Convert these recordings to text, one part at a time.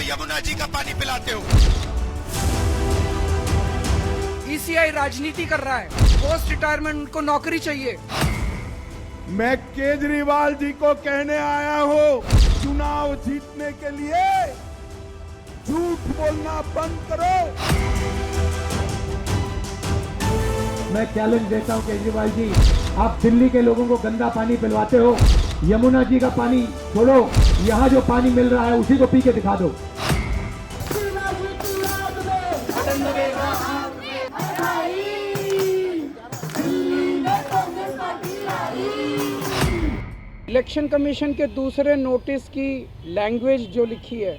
यमुना जी का पानी पिलाते हो। ईसीआई राजनीति कर रहा है, पोस्ट रिटायरमेंट उनको नौकरी चाहिए। मैं केजरीवाल जी को कहने आया हूँ, चुनाव जीतने के लिए झूठ बोलना बंद करो। मैं चैलेंज देता हूं केजरीवाल जी, आप दिल्ली के लोगों को गंदा पानी पिलवाते हो, यमुना जी का पानी छोड़ो, यहाँ जो पानी मिल रहा है उसी को पी के दिखा दो। इलेक्शन कमीशन के दूसरे नोटिस की लैंग्वेज जो लिखी है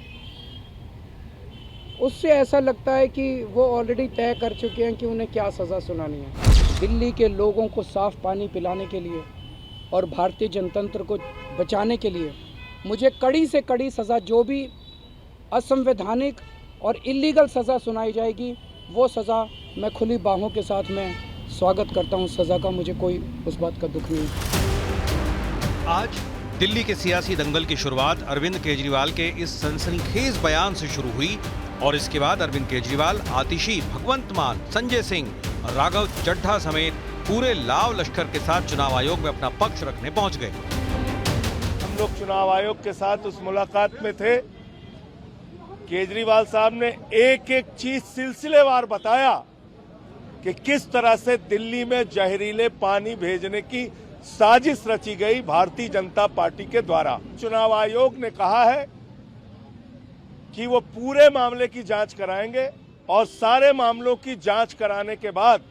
उससे ऐसा लगता है कि वो ऑलरेडी तय कर चुके हैं कि उन्हें क्या सज़ा सुनानी है। दिल्ली के लोगों को साफ पानी पिलाने के लिए और भारतीय जनतंत्र को बचाने के लिए मुझे कड़ी से कड़ी सज़ा, जो भी असंवैधानिक और इलीगल सज़ा सुनाई जाएगी वो सज़ा मैं खुली बाहों के साथ में स्वागत करता हूँ। सज़ा का मुझे कोई उस बात का दुख नहीं। आज दिल्ली के सियासी दंगल की शुरुआत अरविंद केजरीवाल के इस सनसनीखेज बयान से शुरू हुई और इसके बाद अरविंद केजरीवाल, आतिशी, भगवंत मान, संजय सिंह, राघव चड्ढा समेत पूरे लाव लश्कर के साथ चुनाव आयोग में अपना पक्ष रखने पहुंच गए। हम लोग चुनाव आयोग के साथ उस मुलाकात में थे। केजरीवाल साहब ने एक एक चीज सिलसिलेवार बताया कि किस तरह से दिल्ली में जहरीले पानी भेजने की साजिश रची गई भारतीय जनता पार्टी के द्वारा। चुनाव आयोग ने कहा है कि वो पूरे मामले की जांच कराएंगे और सारे मामलों की जांच कराने के बाद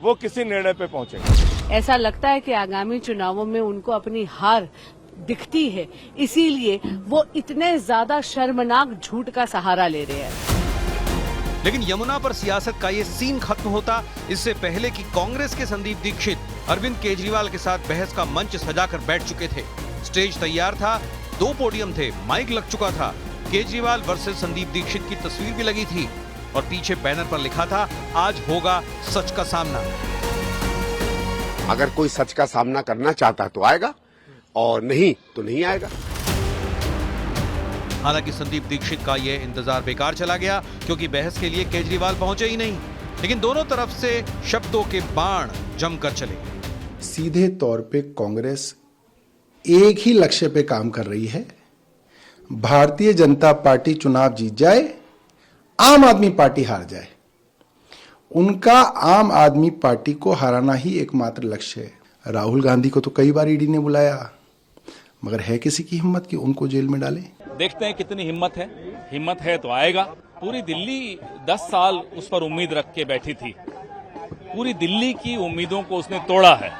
वो किसी निर्णय पे पहुंचेंगे। ऐसा लगता है कि आगामी चुनावों में उनको अपनी हार दिखती है, इसीलिए वो इतने ज्यादा शर्मनाक झूठ का सहारा ले रहे हैं। लेकिन यमुना पर सियासत का ये सीन खत्म होता इससे पहले कि कांग्रेस के संदीप दीक्षित अरविंद केजरीवाल के साथ बहस का मंच सजाकर बैठ चुके थे। स्टेज तैयार था, 2 पोडियम थे, माइक लग चुका था, केजरीवाल वर्सेस संदीप दीक्षित की तस्वीर भी लगी थी और पीछे बैनर पर लिखा था, आज होगा सच का सामना। अगर कोई सच का सामना करना चाहता तो आएगा और नहीं तो नहीं आएगा। हालांकि संदीप दीक्षित का यह इंतजार बेकार चला गया क्योंकि बहस के लिए केजरीवाल पहुंचे ही नहीं, लेकिन दोनों तरफ से शब्दों के बाण जमकर चले। सीधे तौर पे कांग्रेस एक ही लक्ष्य पे काम कर रही है, भारतीय जनता पार्टी चुनाव जीत जाए, आम आदमी पार्टी हार जाए। उनका आम आदमी पार्टी को हराना ही एकमात्र लक्ष्य है। राहुल गांधी को तो कई बार ईडी ने बुलाया, मगर है किसी की हिम्मत कि उनको जेल में डाले? देखते हैं कितनी हिम्मत है। हिम्मत है तो आएगा। पूरी दिल्ली 10 साल उस पर उम्मीद रख के बैठी थी। पूरी दिल्ली की उम्मीदों को उसने तोड़ा है।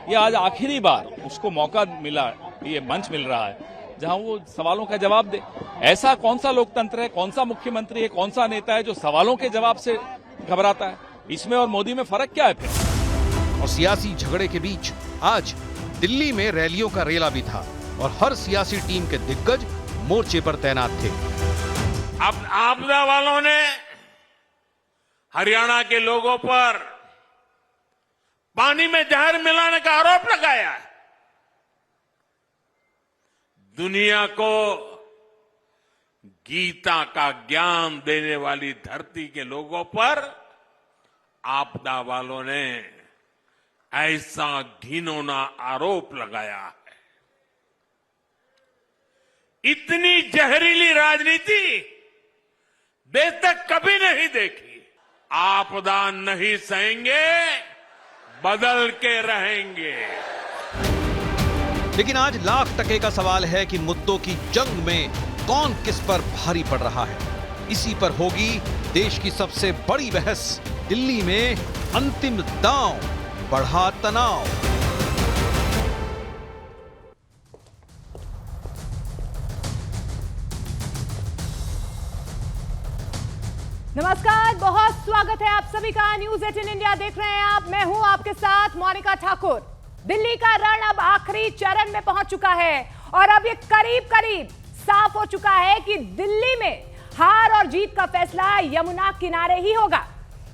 ये आज आखिरी बार उसको मौका मिला, ये मंच मिल रहा है जहां वो सवालों का जवाब दे। ऐसा कौन सा लोकतंत्र है, कौन सा मुख्यमंत्री है, कौन सा नेता है जो सवालों के जवाब से घबराता है? इसमें और मोदी में फर्क क्या है फिर? और सियासी झगड़े के बीच आज दिल्ली में रैलियों का रेला भी था और हर सियासी टीम के दिग्गज मोर्चे पर तैनात थे। अब आपदा वालों ने हरियाणा के लोगों पर पानी में जहर मिलाने का आरोप लगाया है। दुनिया को गीता का ज्ञान देने वाली धरती के लोगों पर आपदा वालों ने ऐसा घिनौना आरोप लगाया है। इतनी जहरीली राजनीति देश तक कभी नहीं देखी। आपदा नहीं सहेंगे, बदल के रहेंगे। लेकिन आज लाख टके का सवाल है कि मुद्दों की जंग में कौन किस पर भारी पड़ रहा है। इसी पर होगी देश की सबसे बड़ी बहस। दिल्ली में अंतिम दांव, बढ़ा तनाव। नमस्कार, बहुत स्वागत है आप सभी का। न्यूज 18 इंडिया देख रहे हैं आप। मैं हूं आपके साथ मोनिका ठाकुर। दिल्ली का रण अब आखिरी चरण में पहुंच चुका है और अब ये करीब करीब साफ हो चुका है कि दिल्ली में हार और जीत का फैसला यमुना किनारे ही होगा,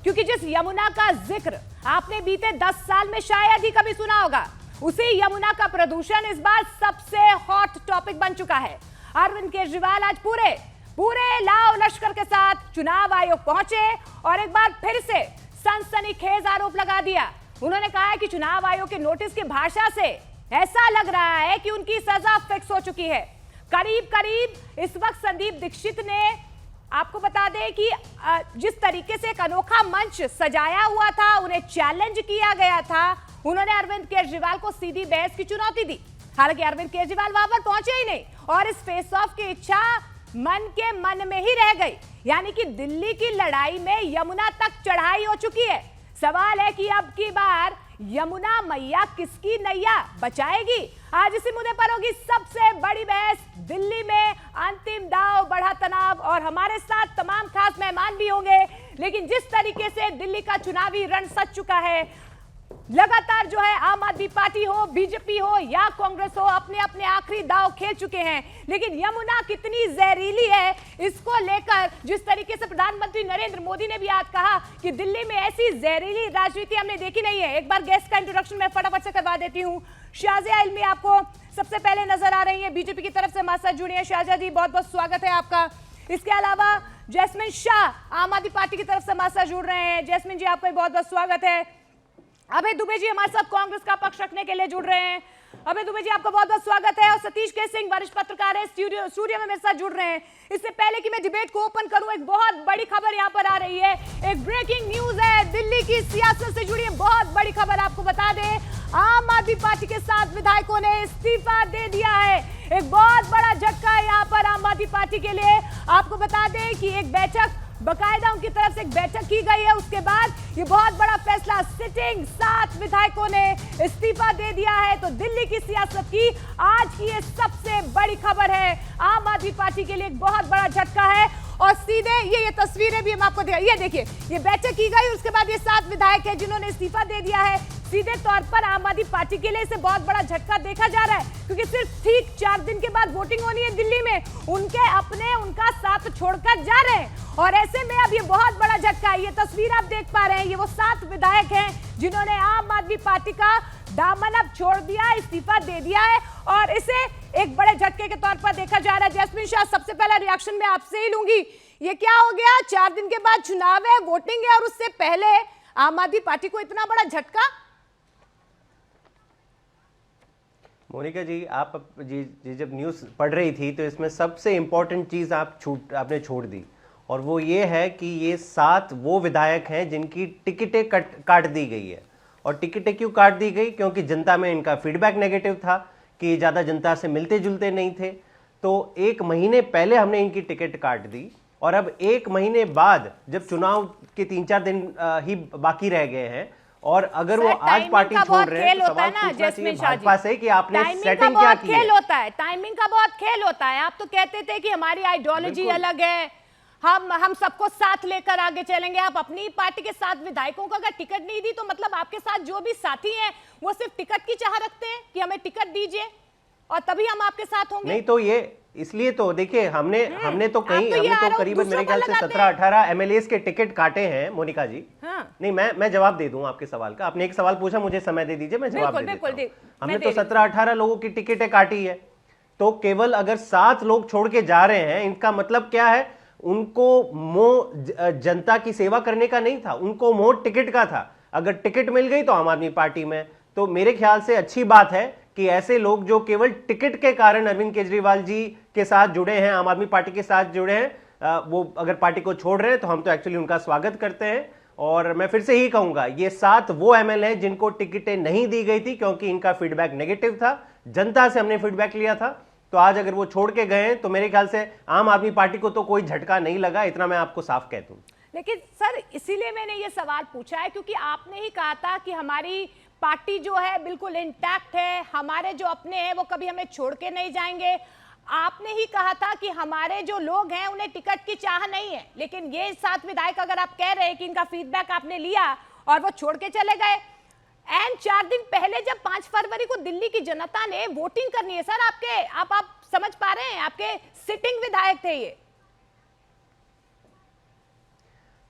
क्योंकि जिस यमुना का जिक्र आपने बीते 10 साल में शायद ही कभी सुना होगा, उसी यमुना का प्रदूषण इस बार सबसे हॉट टॉपिक बन चुका है। अरविंद केजरीवाल आज पूरे लाव लश्कर के साथ चुनाव आयोग पहुंचे और एक बार फिर से सनसनीखेज आरोप लगा दिया। उन्होंने कहा है कि चुनाव आयोग के नोटिस की भाषा से ऐसा लग रहा है कि उनकी सजा फिक्स हो चुकी है। करीब इस वक्त संदीप दीक्षित ने, आपको बता दें कि जिस तरीके से एक अनोखा मंच सजाया हुआ था, उन्हें चैलेंज किया गया था, उन्होंने अरविंद केजरीवाल को सीधी बहस की चुनौती दी। हालांकि अरविंद केजरीवाल वहां पर पहुंचे ही नहीं और इस फेस ऑफ की इच्छा मन के मन में ही रह गई। यानी कि दिल्ली की लड़ाई में यमुना तक चढ़ाई हो चुकी है। सवाल है कि अब की बार यमुना मैया किसकी नैया बचाएगी? आज इसी मुद्दे पर होगी सबसे बड़ी बहस। दिल्ली में अंतिम दांव, बढ़ा तनाव और हमारे साथ तमाम खास मेहमान भी होंगे। लेकिन जिस तरीके से दिल्ली का चुनावी रण सज चुका है, लगातार जो है आम आदमी पार्टी हो, बीजेपी हो या कांग्रेस हो, अपने अपने आखिरी दांव खेल चुके हैं। लेकिन यमुना कितनी जहरीली है, इसको लेकर जिस तरीके से प्रधानमंत्री नरेंद्र मोदी ने भी आज कहा कि दिल्ली में ऐसी जहरीली राजनीति हमने देखी नहीं है। एक बार गेस्ट का इंट्रोडक्शन मैं फटाफट से करवा देती हूँ। शाजिया इल्मी आपको सबसे पहले नजर आ रही है, बीजेपी की तरफ से हमारे साथ जुड़ी है। शाजिया जी, बहुत बहुत स्वागत है आपका। इसके अलावा जैस्मिन शाह आम आदमी पार्टी की तरफ से हमारे साथ जुड़ रहे हैं। जैस्मिन जी, आपका बहुत बहुत स्वागत है। अभय दुबे जी हमारे साथ कांग्रेस का पक्ष रखने के लिए जुड़ रहे हैं। अभय दुबे जी, आपका बहुत बहुत स्वागत है। और सतीश के सिंह, वरिष्ठ पत्रकार है, स्टूडियो में मेरे साथ जुड़ रहे हैं। इससे पहले कि मैं डिबेट को ओपन करूं, एक बहुत बड़ी खबर यहां पर आ रही है। एक ब्रेकिंग न्यूज है, दिल्ली की सियासत से जुड़ी बहुत बड़ी खबर। आपको बता दें, आम आदमी पार्टी के 7 विधायकों ने इस्तीफा दे दिया है। एक बहुत बड़ा झटका है यहाँ पर आम आदमी पार्टी के लिए। आपको बता दें कि एक बैठक, बकायदा उनकी तरफ से एक बैठक की गई है, उसके बाद ये बहुत बड़ा फैसला, सिटिंग 7 विधायकों ने इस्तीफा दे दिया है। तो दिल्ली की सियासत की आज की ये सबसे बड़ी खबर है। आम आदमी पार्टी के लिए एक बहुत बड़ा झटका है। और सीधे ये तस्वीरें भी हम आपको दिखा, ये देखिए, ये बैठक की गई, उसके बाद ये 7 विधायक है जिन्होंने इस्तीफा दे दिया है। सीधे तौर पर आम आदमी पार्टी के लिए इसे बहुत बड़ा झटका देखा जा रहा है, क्योंकि सिर्फ ठीक 4 दिन के बाद वोटिंग होनी है दिल्ली में। उनका साथ छोड़कर जा रहे हैं और ऐसे में अब ये बहुत बड़ा झटका है। ये तस्वीर आप देख पा रहे हैं, ये वो 7 विधायक हैं जिन्होंने आम आदमी पार्टी का दामन अब छोड़ दिया, इस्तीफा दे दिया है और इसे एक बड़े झटके के तौर पर देखा जा रहा है। जैस्मिन शाह, सबसे पहला रिएक्शन मैं आपसे ही लूंगी। ये क्या हो गया? 4 दिन के बाद चुनाव है, वोटिंग है और उससे पहले आम आदमी पार्टी को इतना बड़ा झटका। मोनिका जी, आप जब न्यूज़ पढ़ रही थी तो इसमें सबसे इम्पोर्टेंट चीज़ आपने छोड़ दी, और वो ये है कि ये 7 वो विधायक हैं जिनकी टिकटें काट दी गई है। और टिकटें क्यों काट दी गई? क्योंकि जनता में इनका फीडबैक नेगेटिव था कि ज़्यादा जनता से मिलते जुलते नहीं थे। तो 1 महीने पहले हमने इनकी टिकट काट दी और अब 1 महीने बाद, जब चुनाव के 3-4 दिन ही बाकी रह गए हैं, और अगर वो आज पार्टी छोड़ रहे हैं तो सवाल पूछना चाहिए भाजपा से कि आपने सेटिंग क्या की है। टाइमिंग का बहुत खेल होता है। आप तो कहते थे कि हमारी आइडियोलॉजी अलग है, हम सबको साथ लेकर आगे चलेंगे। आप अपनी पार्टी के 7 विधायकों को अगर टिकट नहीं दी तो मतलब आपके साथ जो भी साथी हैं वो सिर्फ टिकट की चाह रखते हैं कि हमें टिकट दीजिए और तभी हम आपके साथ होंगे। नहीं तो ये इसलिए तो देखिए, हमने तो करीबन मेरे ख्याल से 17-18 एमएलएस के टिकट काटे हैं मोनिका जी। हाँ। नहीं, मैं जवाब दे दूं आपके सवाल का। आपने एक सवाल पूछा, मुझे समय दे दीजिए, मैं जवाब दे देता हूं। हमने तो 17-18 लोगों की टिकटें काटी है। तो केवल अगर 7 लोग छोड़ के जा रहे हैं, इनका मतलब क्या है? उनको मोह जनता की सेवा करने का नहीं था, उनको मोह टिकट का था। अगर टिकट मिल गई तो आम आदमी पार्टी में, तो मेरे ख्याल से अच्छी बात है कि ऐसे लोग जो केवल टिकट के कारण अरविंद केजरीवाल जी के साथ जुड़े हैं, आम आदमी पार्टी के साथ जुड़े हैं, वो अगर पार्टी को छोड़ रहे हैं तो हम तो एक्चुअली उनका स्वागत करते हैं। और मैं फिर से ही कहूंगा, ये 7 वो एमएलए हैं जिनको टिकटें नहीं दी गई थी क्योंकि इनका फीडबैक नेगेटिव था, जनता से हमने फीडबैक लिया था। तो आज अगर वो छोड़ के गए तो मेरे ख्याल से आम आदमी पार्टी को तो कोई झटका नहीं लगा, इतना मैं आपको साफ कह दूं। लेकिन सर, इसीलिए मैंने ये सवाल पूछा है क्योंकि आपने ही कहा था कि हमारी पार्टी जो है बिल्कुल इंटैक्ट है, हमारे जो अपने हैं वो कभी हमें छोड़ के नहीं जाएंगे। आपने ही कहा था कि हमारे जो लोग हैं उन्हें टिकट की चाह नहीं है। लेकिन ये 7 विधायक, अगर आप कह रहे हैं कि इनका फीडबैक आपने लिया और वो छोड़ के चले गए, एंड 4 दिन पहले जब 5 फरवरी को दिल्ली की जनता ने वोटिंग करनी है, सर आप समझ पा रहे हैं, आपके सिटिंग विधायक थे ये।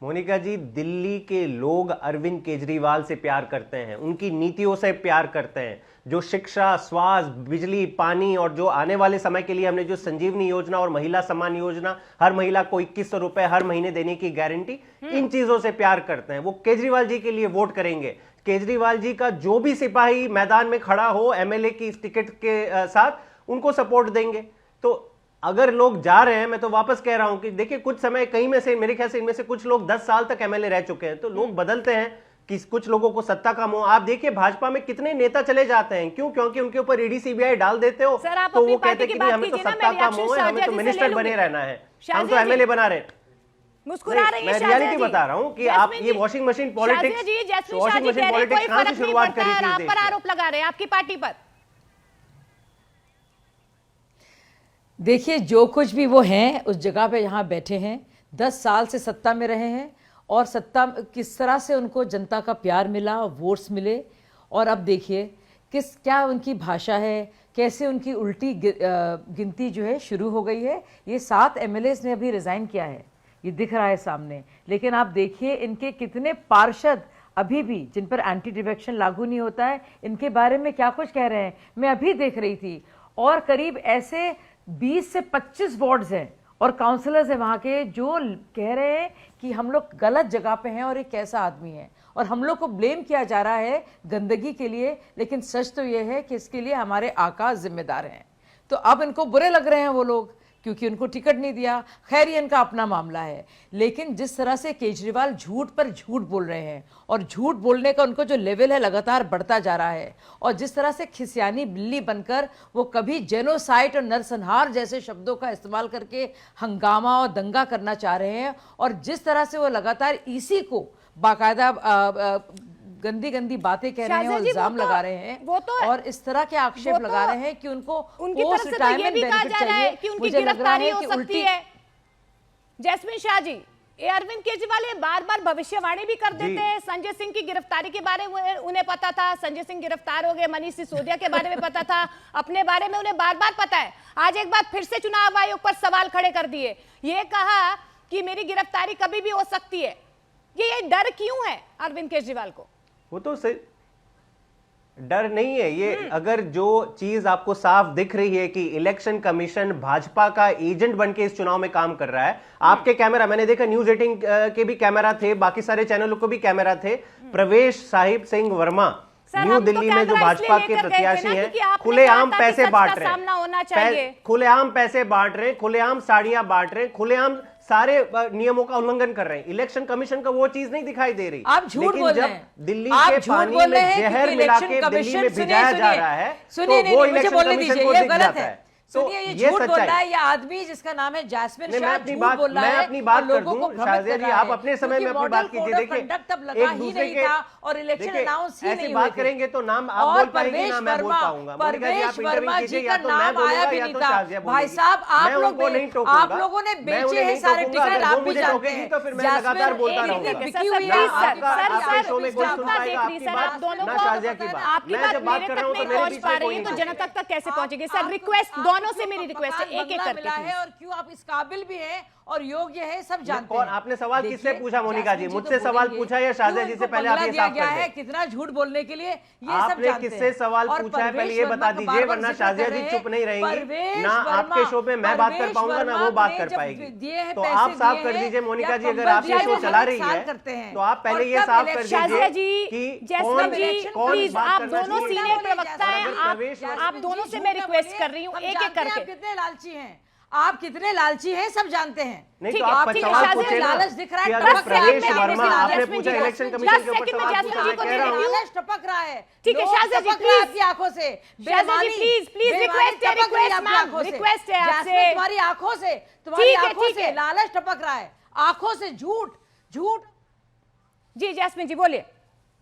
मोनिका जी, दिल्ली के लोग अरविंद केजरीवाल से प्यार करते हैं, उनकी नीतियों से प्यार करते हैं। जो शिक्षा, स्वास्थ्य, बिजली, पानी और जो आने वाले समय के लिए हमने जो संजीवनी योजना और महिला सम्मान योजना, हर महिला को 2100 रुपए हर महीने देने की गारंटी, इन चीजों से प्यार करते हैं। वो केजरीवाल जी के लिए वोट करेंगे। केजरीवाल जी का जो भी सिपाही मैदान में खड़ा हो एमएलए की इस टिकट के साथ, उनको सपोर्ट देंगे। तो अगर लोग जा रहे हैं, मैं तो वापस कह रहा हूं कि देखिए कुछ समय कहीं में से, मेरे ख्याल से इनमें से कुछ लोग 10 साल तक एमएलए रह चुके हैं, तो लोग बदलते हैं कि कुछ लोगों को सत्ता का मोह। आप देखिए भाजपा में कितने नेता चले जाते हैं, क्यों? क्योंकि उनके ऊपर ईडी सीबीआई डाल देते हो तो वो कहते हैं कि हमें तो सत्ता का मोह है, हमें तो मिनिस्टर बने रहना है, हम तो एमएलए बना रहे हैं। मुस्कुरा रही है मैं रियलिटी बता रहा हूं कि आप ये वॉशिंग मशीन पॉलिटिक्स कहां से शुरुआत करी थी? आप पर आरोप लगा रहे हैं, आपकी पार्टी पर। देखिए, जो कुछ भी वो हैं उस जगह पे यहाँ बैठे हैं, 10 साल से सत्ता में रहे हैं और सत्ता किस तरह से उनको जनता का प्यार मिला, वोट्स मिले, और अब देखिए क्या उनकी भाषा है, कैसे उनकी उल्टी गिनती जो है शुरू हो गई है। ये 7 एमएलएस ने अभी रिजाइन किया है, ये दिख रहा है सामने, लेकिन आप देखिए इनके कितने पार्षद अभी भी, जिन पर एंटी डिफेक्शन लागू नहीं होता है, इनके बारे में क्या कुछ कह रहे हैं। मैं अभी देख रही थी, और करीब ऐसे 20 से 25 वार्ड्स हैं और काउंसलर्स हैं वहाँ के, जो कह रहे हैं कि हम लोग गलत जगह पे हैं और एक कैसा आदमी है, और हम लोग को ब्लेम किया जा रहा है गंदगी के लिए, लेकिन सच तो ये है कि इसके लिए हमारे आका जिम्मेदार हैं। तो अब इनको बुरे लग रहे हैं वो लोग, क्योंकि उनको टिकट नहीं दिया। खैर ये इनका अपना मामला है, लेकिन जिस तरह से केजरीवाल झूठ पर झूठ बोल रहे हैं, और झूठ बोलने का उनको जो लेवल है लगातार बढ़ता जा रहा है, और जिस तरह से खिसियानी बिल्ली बनकर वो कभी जेनोसाइड और नरसंहार जैसे शब्दों का इस्तेमाल करके हंगामा और दंगा करना चाह रहे हैं, और जिस तरह से वो लगातार इसी को बाकायदा गंदी गंदी बातें कह रहे हैं और इल्जाम लगा रहे हैं, और इस तरह के आक्षेप लगा रहे हैं कि उनको पोस्ट रिटायरमेंट बेनिफिट चाहिए कि उनकी गिरफ्तारी हो सकती है। जैस्मिन शाह जी, अरविंद केजरीवाल ये बार बार भविष्यवाणी भी कर देते हैं। संजय सिंह की गिरफ्तारी के बारे में उन्हें पता था, संजय सिंह गिरफ्तार हो गए, मनीष सिसोदिया के बारे में पता था, अपने बारे में उन्हें बार बार पता है। आज एक बार फिर से चुनाव आयोग पर सवाल खड़े कर दिए, ये कहा कि मेरी गिरफ्तारी कभी भी हो सकती है। ये डर क्यों है अरविंद केजरीवाल को? वो तो डर नहीं है ये, अगर जो चीज आपको साफ दिख रही है कि इलेक्शन कमीशन भाजपा का एजेंट बनके इस चुनाव में काम कर रहा है। आपके कैमरा, मैंने देखा न्यूज 18 के भी कैमरा थे, बाकी सारे चैनलों को भी कैमरा थे। प्रवेश साहिब सिंह वर्मा न्यू दिल्ली में जो भाजपा के प्रत्याशी हैं, खुलेआम पैसे बांट रहे हैं, खुलेआम पैसे बांट रहे हैं, खुलेआम साड़ियां बांट रहे हैं, खुलेआम सारे नियमों का उल्लंघन कर रहे हैं। इलेक्शन कमीशन का वो चीज नहीं दिखाई दे रही। आप झूठ बोल रहे हैं, दिल्ली के पानी में जहर मिला के दिल्ली में भिजाया जा रहा है, सुनिए, मुझे बोलने दीजिए, ये गलत है। सुनिए, ये झूठ बोल रहा है ये आदमी जिसका नाम है जैस्मिन शाह, मैं अपनी बात कर दूं। शाजिया जी, आप अपने समय में अपनी बात कीजिए। देखिए, एक दूसरे के और इलेक्शन अनाउंस ही नहीं बात करेंगे तो नाम आप बोल पाएंगे ना मैं बोल पाऊंगा। परवेश वर्मा जी का नाम आया भी नहीं था। भाई साहब, आप लोगों ने बेचे हैं सारे टिकट, आप भी जानते हैं। तो फिर मैं लगातार बोलता रहूंगा। बिकी हुई है आपके शो में कोई सुनता है आपकी बात ना? शाजिया की बात मैं जब बात कर रहा हूँ तो मेरे बीच में कोई तो जनता तक कैसे पहुंचेगी? सर, रिक्वेस्ट दोनों से मेरी रिक्वेस्ट है, एक एक करके है, और क्यों आप इस काबिल भी हैं और योग्य है, सब जानते हैं। और आपने सवाल किससे पूछा मोनिका जी? मुझसे सवाल पूछा या शाजिया जी से? पहले आप ये साफ कर दें, कितना झूठ बोलने के लिए ये सब आपने किससे सवाल पूछा है पहले ये बता दीजिए, वरना शाजिया जी चुप नहीं रहेंगी। ना आपके शो पे मैं बात कर पाऊंगा ना वो बात कर पाएगी। तो आप साफ कर दीजिए मोनिका जी, अगर आप ये शो चला रही है तो आप पहले ये साफ कर दीजिए कि प्लीज, आप दोनों सीनियर प्रवक्ता हैं, आप दोनों से मैं रिक्वेस्ट कर रही हूँ एक एक करके। कितने लालची हैं आप, कितने लालची हैं सब जानते हैं। नहीं तो आप सवाल पूछे ना, लालच दिख रहा है, प्रवेश वर्मा आपने पूछा इलेक्शन कमीशन के ऊपर सवाल पूछा, मैं कह रहा हूं लालच टपक रहा है। ठीक है शाजिया जी, प्लीज आपकी आंखों से, प्लीज रिक्वेस्ट है आपसे, तुम्हारी आंखों से, तुम्हारी आंखों से लालच टपक रहा है, आंखों से झूठ। जी जैस्मिन जी बोलिए,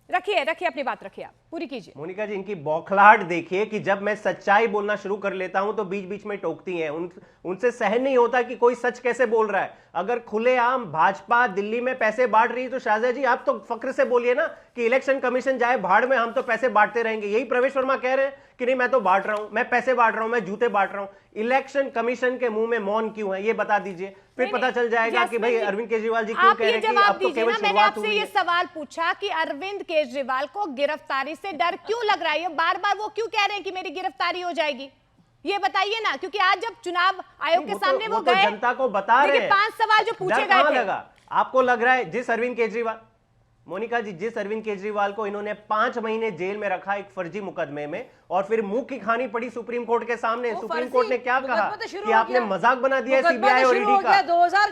रखिए अपनी बात रखिए, आप पूरी कीजिए। मोनिका जी, इनकी बौखलाहट देखिए कि जब मैं सच्चाई बोलना शुरू कर लेता हूं तो बीच बीच में टोकती हैं। उनसे सहन नहीं होता कि कोई सच कैसे बोल रहा है। अगर खुलेआम भाजपा दिल्ली में पैसे बांट रही है तो शाजिया जी आप तो फक्र से बोलिए ना कि इलेक्शन कमीशन जाए भाड़ में, हम तो पैसे बांटते रहेंगे। यही प्रवेश वर्मा कह रहे हैं कि नहीं मैं तो बांट रहा हूं, मैं पैसे बांट रहा हूं, मैं जूते बांट रहा हूं। इलेक्शन कमीशन के मुंह में मौन क्यों है ये बता दीजिए, फिर पता चल जाएगा कि भाई अरविंद केजरीवाल जी क्यों कह रहे हैं कि अब तो केवल शुरुआत हुई है। ये सवाल पूछा कि अरविंद केजरीवाल को गिरफ्तारी से डर क्यों लग रहा है? बार बार वो क्यों कह रहे हैं कि मेरी गिरफ्तारी हो जाएगी? ये बताइए ना, क्योंकि आज जब चुनाव आयोग के सामने वो गए, जनता को बता रहे हैं 5 सवाल जो पूछे गए थे। लगा आपको लग रहा है जिस अरविंद केजरीवाल, मोनिका जी, जिस अरविंद केजरीवाल को इन्होंने 5 महीने जेल में रखा एक फर्जी मुकदमे में, और फिर मुंह की खानी पड़ी सुप्रीम कोर्ट के सामने। सुप्रीम कोर्ट ने क्या कहा कि आपने मजाक बना दिया सीबीआई और ईडी का।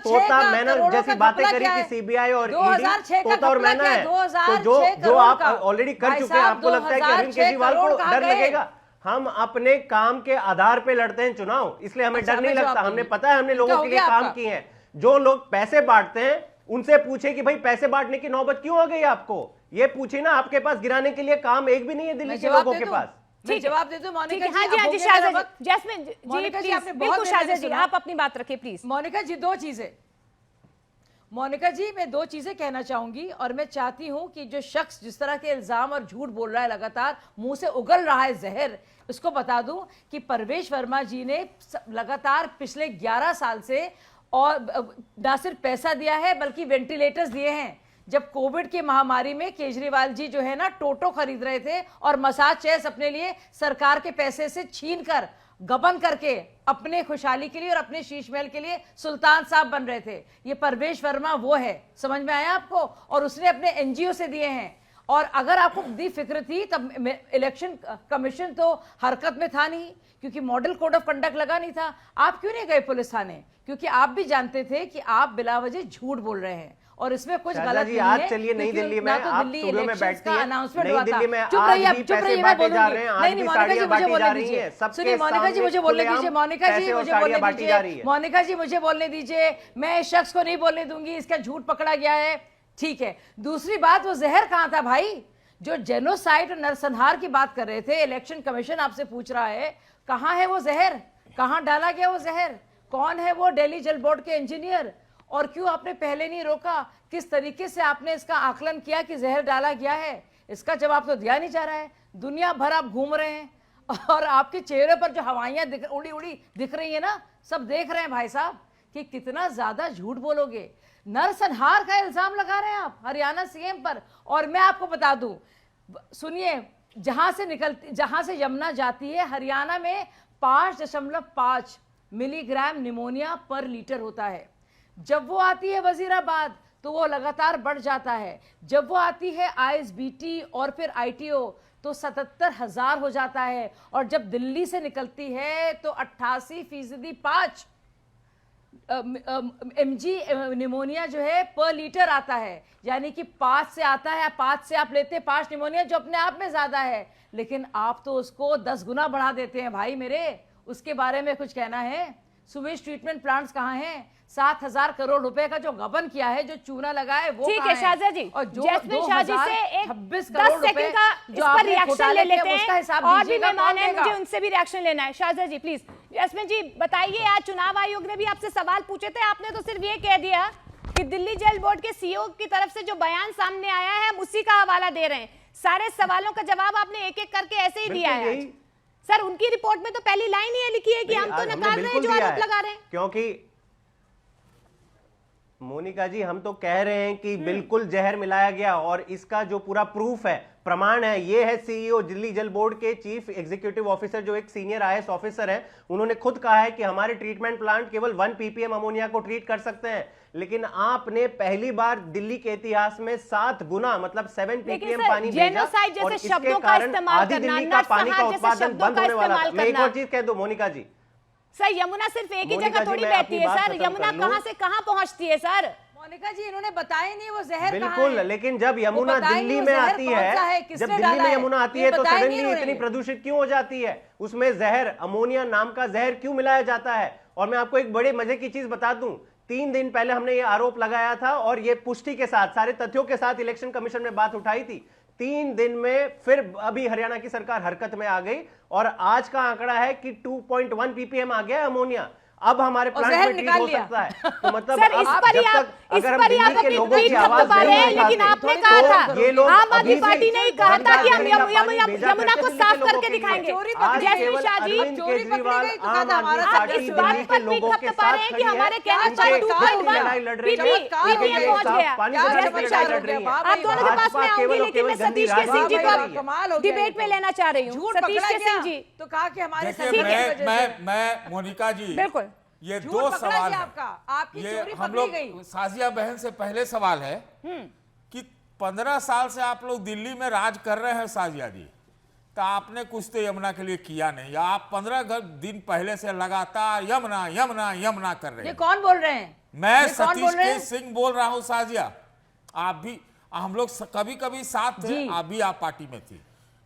तोता मैना जैसी बातें करी कि सीबीआई और ईडी तोता और मैना है। तो जो आप ऑलरेडी कर चुके हैं, आपको लगता है कि अरविंद केजरीवाल को डर लगेगा? हम अपने काम के आधार पे लड़ते हैं चुनाव, इसलिए हमें डर नहीं लगता। हमने पता है हमने लोगों के लिए काम किए हैं। जो लोग पैसे बांटते हैं उनसे पूछे कि भाई पैसे बांटने की नौबत क्यों आ गई आपको? ये पूछे ना, आपके पास गिराने के लिए काम एक भी नहीं है दिल्ली के लोगों के पास। ठीक, जवाब दे दो मोनिका जी। हाँ जी, हाँ जी, शाहज़ा जी, जैस्मिन जी, प्लीज, बिल्कुल शाहज़ा जी, आप अपनी बात रखिए प्लीज। मोनिका जी, 2 चीजें, मोनिका जी मैं 2 चीजें कहना चाहूंगी, और मैं चाहती हूं कि जो शख्स जिस तरह के इल्जाम और झूठ बोल रहा है, लगातार मुंह से उगल रहा है जहर, उसको बता दूं कि परवेश वर्मा जी ने लगातार पिछले 11 साल से और ना सिर्फ पैसा दिया है बल्कि वेंटिलेटर्स दिए हैं। जब कोविड की महामारी में केजरीवाल जी जो है ना टोटो खरीद रहे थे और मसाज चेयर्स अपने लिए सरकार के पैसे से छीन कर गबन करके अपने खुशहाली के लिए और अपने शीश महल के लिए सुल्तान साहब बन रहे थे। ये परवेश वर्मा वो है, समझ में आया आपको? और उसने अपने एनजीओ से दिए हैं। और अगर आपको दी फिक्र थी तब इलेक्शन कमीशन तो हरकत में था नहीं, क्योंकि मॉडल कोड ऑफ कंडक्ट लगा नहीं था। आप क्यों नहीं गए पुलिस थाने? क्योंकि आप भी जानते थे कि आप बिलावजह झूठ बोल रहे हैं और इसमें कुछ गलत नहीं है। आज चलिए नई दिल्ली में, आप स्टूडियो में बैठती हैं, नई दिल्ली में चुप रहिए, आज भी पैसे बांटे जा रहे हैं, आज भी साड़ियां बांटी जा रही हैं। सुनिए मोनिका जी, मुझे बोलने दीजिए। मोनिका जी मुझे बोलने दीजिए। मोनिका जी मुझे बोलने दीजिए। मैं इस शख्स को नहीं बोलने दूंगी, इसका झूठ पकड़ा गया है, ठीक है। दूसरी बात, वो जहर कहाँ था भाई? जो जेनोसाइड और नरसंहार की बात कर रहे थे, इलेक्शन कमीशन आपसे पूछ रहा है कहाँ है वो जहर? कहाँ डाला गया वो जहर? कौन है वो दिल्ली जल बोर्ड के इंजीनियर? और क्यों आपने पहले नहीं रोका? किस तरीके से आपने इसका आकलन किया कि जहर डाला गया है? इसका जवाब तो दिया नहीं जा रहा है। दुनिया भर आप घूम रहे हैं और आपके चेहरे पर जो हवाइयां उड़ी उड़ी दिख रही है ना, सब देख रहे हैं भाई साहब कि कितना ज्यादा झूठ बोलोगे। नरसंहार का इल्जाम लगा रहे हैं आप हरियाणा सीएम पर। और मैं आपको बता दूं, सुनिए, जहां से यमुना जाती है, हरियाणा में 5.5 मिलीग्राम निमोनिया पर लीटर होता है। जब वो आती है वजीराबाद तो वो लगातार बढ़ जाता है। जब वो आती है आईएसबीटी और फिर आईटीओ तो 77,000 हो जाता है। और जब दिल्ली से निकलती है तो 88% 5 mg निमोनिया जो है पर लीटर आता है। यानी कि 5 से आता है, 5 से आप लेते हैं 5 निमोनिया, जो अपने आप में ज्यादा है, लेकिन आप तो उसको 10 गुना बढ़ा देते हैं भाई मेरे। उसके बारे में कुछ कहना है? सुवेज ट्रीटमेंट प्लांट्स कहाँ हैं? 7,000 करोड़ रुपए का जो गबन किया है, जो चूना लगा है, वो ठीक है शाहज़ा जी। और जो जैस्मिन शाह जी से एक 26 10 करोड़ रुपए सेकंड का इस पर रिएक्शन ले लेते हैं। और भी मेहमान हैं, मुझे उनसे भी रिएक्शन लेना है। शाहज़ा जी प्लीज। जैस्मिन जी बताइए, आज चुनाव आयोग ने भी आपसे सवाल पूछे थे, आपने तो सिर्फ ये कह दिया कि दिल्ली जल बोर्ड के सीईओ की तरफ से जो बयान सामने आया है हम उसी का हवाला दे रहे हैं। सारे सवालों का जवाब आपने एक एक करके ऐसे ही दिया है। सर, उनकी रिपोर्ट में तो पहली लाइन ही लिखी है कि हम तो नकार रहे हैं जो आरोप लगा रहे हैं। क्योंकि मोनिका जी, हम तो कह रहे हैं कि बिल्कुल जहर मिलाया गया, और इसका जो पूरा प्रूफ है, प्रमाण है, ये है सीईओ दिल्ली जल बोर्ड के चीफ एग्जीक्यूटिव ऑफिसर, जो एक सीनियर आईएएस ऑफिसर है, उन्होंने खुद कहा है कि हमारे ट्रीटमेंट प्लांट केवल 1 ppm अमोनिया को ट्रीट कर सकते हैं। लेकिन आपने पहली बार दिल्ली के इतिहास में 7 गुना मतलब 7 ppm पानी भेजा, और इसके कारण आधी दिल्ली का पानी का उत्पादन बंद होने वाला था। मैं एक और चीज कह दूं मोनिका जी, सर, यमुना सिर्फ एक ही जगह थोड़ी बहती है सर। यमुना कहां से कहां पहुंचती है सर? मोनिका जी, इन्होंने बताया नहीं वो जहर बिल्कुल कहां है। लेकिन जब यमुना दिल्ली में आती है, जब दिल्ली में यमुना आती है तो सडनली इतनी प्रदूषित क्यों हो जाती है? उसमें जहर, अमोनिया नाम का जहर क्यों मिलाया जाता है? और मैं आपको एक बड़े मजे की चीज बता दूं, 3 दिन पहले हमने ये आरोप लगाया था और ये पुष्टि के साथ, सारे तथ्यों के साथ इलेक्शन कमीशन में बात उठाई थी। 3 दिन में फिर अभी हरियाणा की सरकार हरकत में आ गई और आज का आंकड़ा है कि 2.1 ppm आ गया अमोनिया। अब हमारे प्लांट में ट्रीट हो सकता है। तो मतलब सर, इस पर ही आप अपनी पीठ थपथपा रहे हैं, लेकिन आपने कहा था, आम आदमी पार्टी ने कहा था कि हम यमुना को साफ करके दिखाएंगे। जयश्री शाह जी, आप इस बात पर पीठ थपथपा रहे हैं कि हमारे कहने पर 2.1 पीपीएम पहुंच गया। जयश्री शाह जी, आप दोनों के पास में आऊंगी, लेकिन मैं सतीश के सिंह जी को डिबेट में लेना चाह रही हूँ। सतीश के सिंह जी, तो कहा कि हमारे मैं मोनिका जी, बिल्कुल ये दो सवाल है। आपकी ये चोरी हम पकड़ी लोग गई। साजिया बहन से पहले सवाल है कि 15 साल से आप लोग दिल्ली में राज कर रहे हैं साजिया जी, तो आपने कुछ तो यमुना के लिए किया नहीं। आप 15 दिन पहले से लगातार यमुना यमुना यमुना कर रहे हैं। ये कौन बोल रहे हैं? मैं सतीश के सिंह बोल रहा हूं साजिया। आप भी, हम लोग कभी कभी साथ थे, आप भी आप पार्टी में थी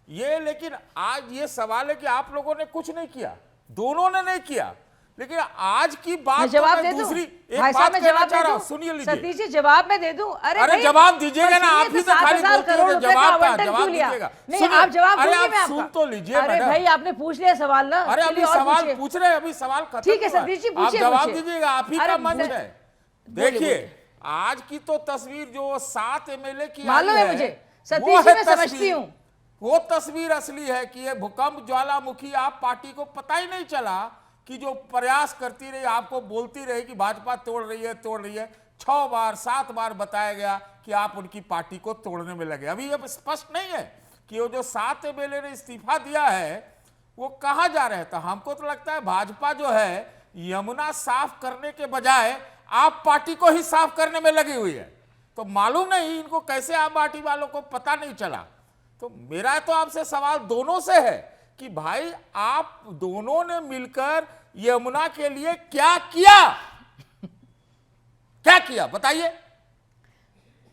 ये, लेकिन आज ये सवाल है कि आप लोगों ने कुछ नहीं किया, दोनों ने नहीं किया। लेकिन आज की बात जवाब तो दे दूसरी एक भाई बात साहब, मैं कहना जवाब चाह रहा दे हूं, दूं। सुनिए लीजिए। सतीश जी, जवाब मैं दे दूं? अरे जवाब दीजिएगा ना, आप ही तो खाली बोलते हैं, जवाब का जवाब दीजिएगा। नहीं, आप जवाब अरे दीजिए, मैं आप सुन तो लीजिए। अरे भाई, आपने पूछ लिया सवाल ना। अरे अभी सवाल पूछ रहे हैं, अभी सवाल खत्म। ठीक है सतीश जी, आप पूछिए, जवाब दीजिएगा, आप ही का मंच है। देखिए, बोलिए। आज की तो तस्वीर जो 7 एमएलए की मालूम है मुझे, सतीश जी, मैं समझती हूँ। वो तस्वीर असली है कि ये भूकंप ज्वालामुखी, आप पार्टी को पता ही नहीं चला कि जो प्रयास करती रही, आपको बोलती रही कि भाजपा तोड़ रही है। 6 बार 7 बार बताया गया कि आप उनकी पार्टी को तोड़ने में लगे। अभी ये स्पष्ट नहीं है कि वो जो 7 एमएलए ने इस्तीफा दिया है वो कहाँ जा रहे थे। हमको तो लगता है भाजपा जो है यमुना साफ करने के बजाय आप पार्टी को ही साफ करने में लगी हुई है। तो मालूम नहीं इनको कैसे आप पार्टी वालों को पता नहीं चला। तो मेरा तो आपसे सवाल दोनों से है कि भाई आप दोनों ने मिलकर यमुना के लिए क्या किया, क्या किया बताइए।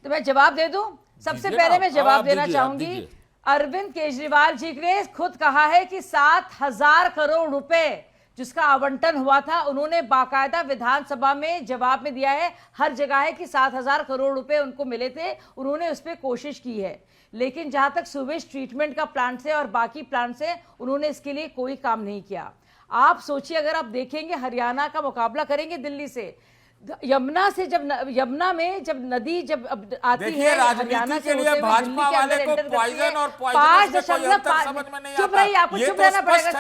तो मैं जवाब दे दूं? सबसे पहले मैं जवाब देना चाहूंगी। अरविंद केजरीवाल जी ने खुद कहा है कि 7,000 करोड़ रुपए जिसका आवंटन हुआ था, उन्होंने बाकायदा विधानसभा में जवाब में दिया है, हर जगह है कि 7,000 करोड़ रुपए उनको मिले थे, उन्होंने उस पर कोशिश की है। लेकिन जहां तक सुवेज ट्रीटमेंट का प्लांट से और बाकी प्लांट से, उन्होंने इसके लिए कोई काम नहीं किया। आप सोचिए, अगर आप देखेंगे हरियाणा का मुकाबला करेंगे दिल्ली से, यमुना से, यमुना में जब नदी जब आती है हरियाणा से होते हुए भाजपा वाले को पॉइजन और पॉइजन समझ में नहीं आता। चुप रहिए, आपको चुप रहना पड़ेगा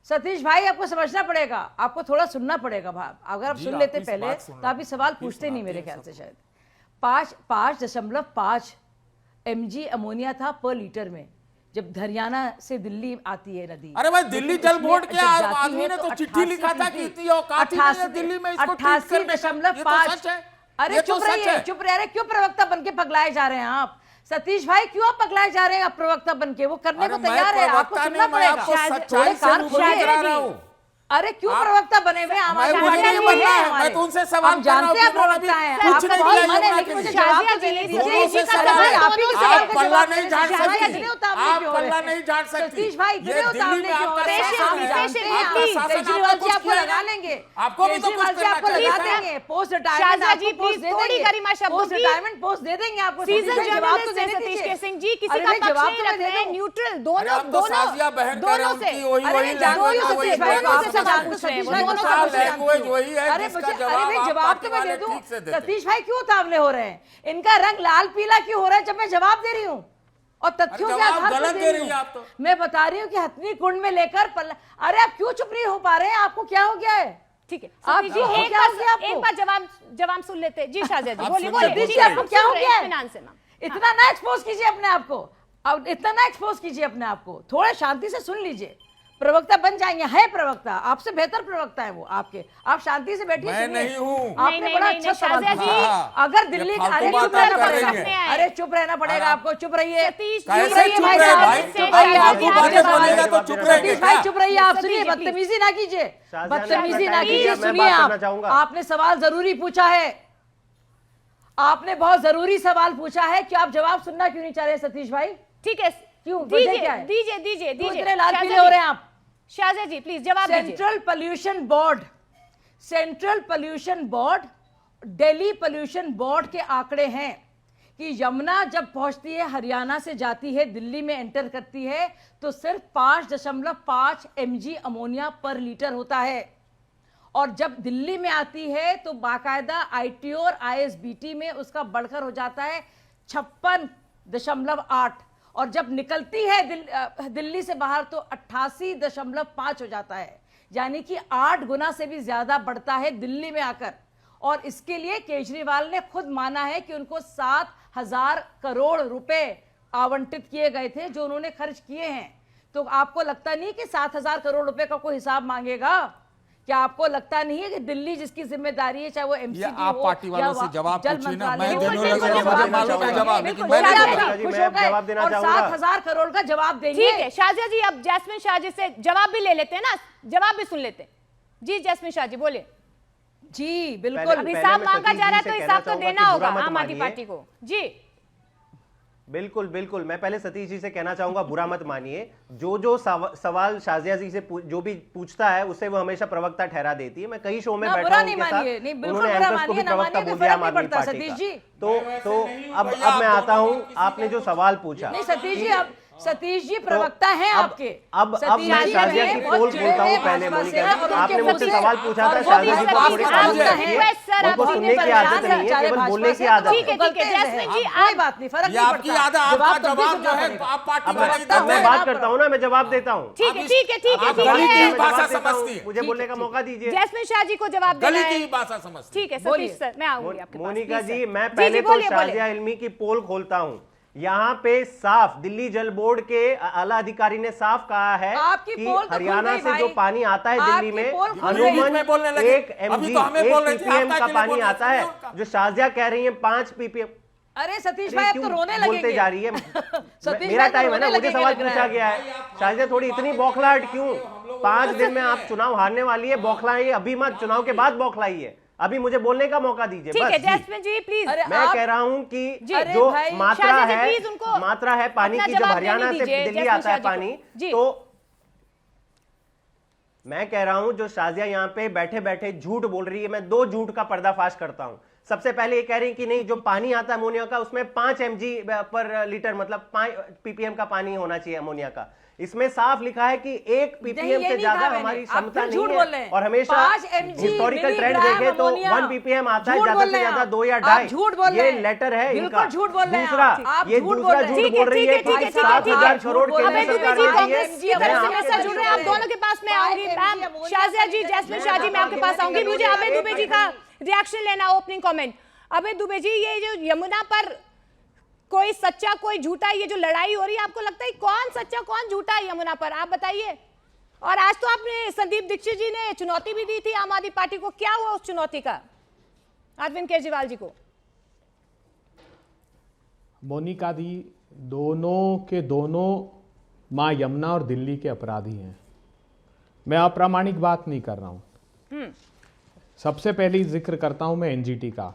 सतीश भाई, आपको समझना पड़ेगा, आपको थोड़ा सुनना पड़ेगा। अगर आप सुन लेते पहले तो आप ये सवाल पूछते नहीं मेरे ख्याल से। शायद 5.5 mg अमोनिया था पर लीटर में जब हरियाणा से दिल्ली आती है नदी। अरे भाई, दिल्ली जल बोर्ड के आदमी ने तो चिट्ठी लिखा था कि इतनी औकात ही नहीं है दिल्ली में इसको ठीक करने का। अरे चुप रहिए, चुप रहे, क्यों प्रवक्ता बनके पगलाए जा रहे हैं आप? सतीश भाई, क्यों आप पगलाए जा रहे हैं? आप प्रवक्ता बनके, वो करने को तैयार है, आपको सुनना पड़ेगा। अरे क्यों प्रवक्ता बने हुए? मैं तो उनसे सवाल जानते हैं प्रवक्ता हैं, कुछ नहीं किया, लेकिन मुझे जवाब तो देने दीजिए। आप पल्ला नहीं झाड़ सकती, आप पल्ला नहीं झाड़ सकती। सतीश भाई, इतने उतावले क्यों हो रहे हैं? हम जानते हैं, केजरीवाल जी आपको लगा लेंगे, केजरीवाल जी आपको लगा देंगे, पोस्ट रिटायरमेंट पोस्ट दे देंगे, पोस्ट रिटायरमेंट पोस्ट दे देंगे आपको। जवाब तो देने दीजिए। सिंह जी, किसी का पक्ष नहीं रख रहे हैं, न्यूट्रल, दोनों से जवाब तो मैं दे दूं। सतीश भाई, क्यों उतावले हो रहे हैं? इनका रंग लाल पीला क्यों हो रहा है जब मैं जवाब दे रही हूँ और तथ्यों के आधार पर दे रही हूँ? मैं बता रही हूँ कि हथनी कुंड में लेकर अरे आप क्यों चुप नहीं हो पा रहे हैं? आपको क्या हो गया है? ठीक है, एक बार जवाब सुन लेते। जी शाहजा जी, बोलिए। आपको क्या हो गया है? इतना ना एक्सपोज कीजिए अपने आप को, अब इतना ना एक्सपोज कीजिए अपने आप को, थोड़ा शांति से सुन लीजिए। प्रवक्ता बन जाएंगे, है प्रवक्ता, आपसे बेहतर प्रवक्ता है वो आपके। आप शांति से बैठिए, मैं नहीं हूं। आपने बड़ा अच्छा सवाल पूछा। अगर दिल्ली, अरे चुप रहना पड़ेगा, अरे चुप रहना पड़ेगा आपको, चुप रहिए, सतीश भाई, चुप रहिए, आप सुनिए, बदतमीजी ना कीजिए, बदतमीजी ना कीजिए, सुनिए। आपने सवाल जरूरी पूछा है, आपने बहुत जरूरी सवाल पूछा है कि आप जवाब सुनना क्यों नहीं चाह रहे सतीश भाई? ठीक है, क्यों? दीजिए लाल पीले हो रहे हैं आप? शाहजा जी प्लीज जवाब दीजिए। Central pollution board, Delhi pollution board के आंकड़े हैं कि यमुना जब पहुंचती है, हरियाणा से जाती है, दिल्ली में एंटर करती है, तो सिर्फ 5.5 mg अमोनिया पर लीटर होता है। और जब दिल्ली में आती है तो बाकायदा ITO और ISBT में उसका बढ़कर हो जाता है 56.8 और जब निकलती है दिल्ली से बाहर तो 88.5 हो जाता है, यानी कि 8 गुना से भी ज्यादा बढ़ता है दिल्ली में आकर। और इसके लिए केजरीवाल ने खुद माना है कि उनको 7,000 करोड़ रुपए आवंटित किए गए थे जो उन्होंने खर्च किए हैं। तो आपको लगता नहीं कि 7,000 करोड़ रुपए का कोई हिसाब मांगेगा? क्या आपको लगता नहीं है कि दिल्ली जिसकी जिम्मेदारी है, चाहे वो MCD हो, आप पार्टी वालों से जवाब पूछिए ना, मैं देने लगा जवाब, लेकिन मैं जवाब देना चाहूंगा। 7,000 करोड़ का जवाब देंगे। ठीक है शाजिया जी, अब जैस्मिन शाह जी से जवाब भी ले लेते हैं ना, जवाब भी सुन लेते हैं। जी जैस्मिन शाह जी बोलिए। जी बिल्कुल, अब हिसाब मांगा जा रहा है तो हिसाब तो देना होगा आम आदमी पार्टी को। जी बिल्कुल बिल्कुल, मैं पहले सतीश जी से कहना चाहूंगा, बुरा मत मानिए। जो सवाल शाजिया जी से जो भी पूछता है उसे वो हमेशा प्रवक्ता ठहरा देती है। मैं कई शो में बैठा हूं उनके साथ, उन्होंने एंकर्स को भी प्रवक्ता बोल दिया आम आदमी पार्टी का। तो अब मैं आता हूं, आपने जो सवाल पूछा। नहीं सतीश जी, अब सतीश जी प्रवक्ता हैं आपके। अब मैं शाजिया की पोल बोलता हूं पहले। मोनिका जी, आपने मुझसे सवाल पूछा था, शाजिया जी को थोड़ी उनको सुनने की आदत नहीं है, केवल बोलने की आदत है। जैस्मिन जी कोई बात नहीं, फर्क नहीं पड़ता। जवाब जो है आप पार्टी वाले मैं बात करता हूं ना, मैं जवाब देता हूं। ठीक है ठीक है ठीक है, गली की भाषा समझती है, मुझे बोलने का मौका दीजिए। जैस्मिन शाह जी को जवाब देना गली है। की भाषा समझती। ठीक है सतीश सर, मैं आऊंगी आपके पास। मोनिका जी, मैं पहले तो शाजिया इल्मी की पोल खोलता हूं। यहाँ पे साफ दिल्ली जल बोर्ड के आला अधिकारी ने साफ कहा है कि हरियाणा से जो पानी आता है दिल्ली में अनुमान 1 ppm का पानी आता है, जो शाजिया कह रही है 5 ppm। अरे सतीश भाई अब तो रोने लगेंगे। बोलते जा रही है। मेरा टाइम है ना, मुझे सवाल पूछा गया है। शाजिया थोड़ी इतनी बौखलाहट क्यों? 5 दिन में आप चुनाव हारने वाली है, बौखलाइए अभी मत, चुनाव के बाद बौखलाइए। अभी मुझे बोलने का मौका दीजिए। ठीक है जैस्मिन जी प्लीज। मैं कह रहा हूं कि जो मात्रा है पानी की, जब हरियाणा से दिल्ली आता है पानी, तो मैं कह रहा हूं जो शाजिया यहाँ पे बैठे बैठे झूठ बोल रही है, मैं 2 झूठ का पर्दाफाश करता हूं। सबसे पहले ये कह रही है कि नहीं, जो पानी आता है अमोनिया का उसमें 5 mg पर लीटर, मतलब 5 ppm का पानी होना चाहिए अमोनिया का। इसमें साफ लिखा है कि 1 ppm से ज्यादा हमारी क्षमता नहीं है। और हमेशा हिस्टोरिकल ट्रेंड देखें तो 1 ppm आता है, ज्यादा से ज्यादा 2 या 2.5। ये लेटर है इनका। दूसरा ये दूसरा झूठ बोल रही है कि 7,000 करोड़ केंद्र सरकार ने दिए। आप दोनों के पास मैं आऊंगी। मैम शाजिया जी, जैस्मिन शाह जी, मैं आपके पास आऊंगी। मुझे अभय दुबे जी का रिएक्शन लेना, ओपनिंग कमेंट। अभय दुबे जी, ये जो यमुना पर कोई सच्चा कोई झूठा, ये जो लड़ाई हो रही है, आपको लगता है कौन सच्चा कौन झूठा है यमुना पर? आप बताइए। और आज तो आपने संदीप दीक्षित जी ने चुनौती भी दी थी आम आदमी पार्टी को, क्या हुआ उस चुनौती का अरविंद केजरीवाल जी को? मोनिका दी, दोनों के दोनों मां यमुना और दिल्ली के अपराधी हैं। मैं अप्रामाणिक बात नहीं कर रहा हूं। सबसे पहले जिक्र करता हूं मैं एनजीटी का।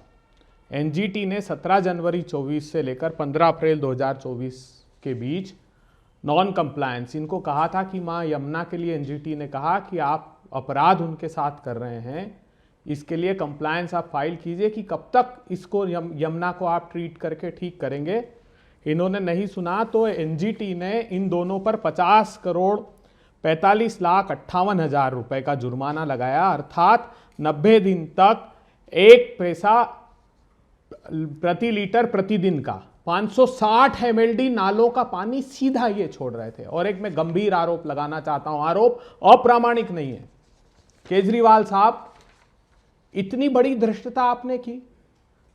एनजीटी ने 17 जनवरी 24 से लेकर 15 अप्रैल 2024 के बीच नॉन कंप्लायंस, इनको कहा था कि मां यमुना के लिए एनजीटी ने कहा कि आप अपराध उनके साथ कर रहे हैं, इसके लिए कंप्लायंस आप फाइल कीजिए कि कब तक इसको यमुना को आप ट्रीट करके ठीक करेंगे। इन्होंने नहीं सुना तो एनजीटी ने इन दोनों पर 50 करोड़ 45,58,000 रुपए का जुर्माना लगाया, अर्थात 90 दिन तक 1 पैसा प्रति लीटर प्रतिदिन का 560 mld नालों का पानी सीधा ये छोड़ रहे थे। और एक मैं गंभीर आरोप लगाना चाहता हूं, आरोप अप्रामाणिक नहीं है। केजरीवाल साहब, इतनी बड़ी धृष्टता आपने की।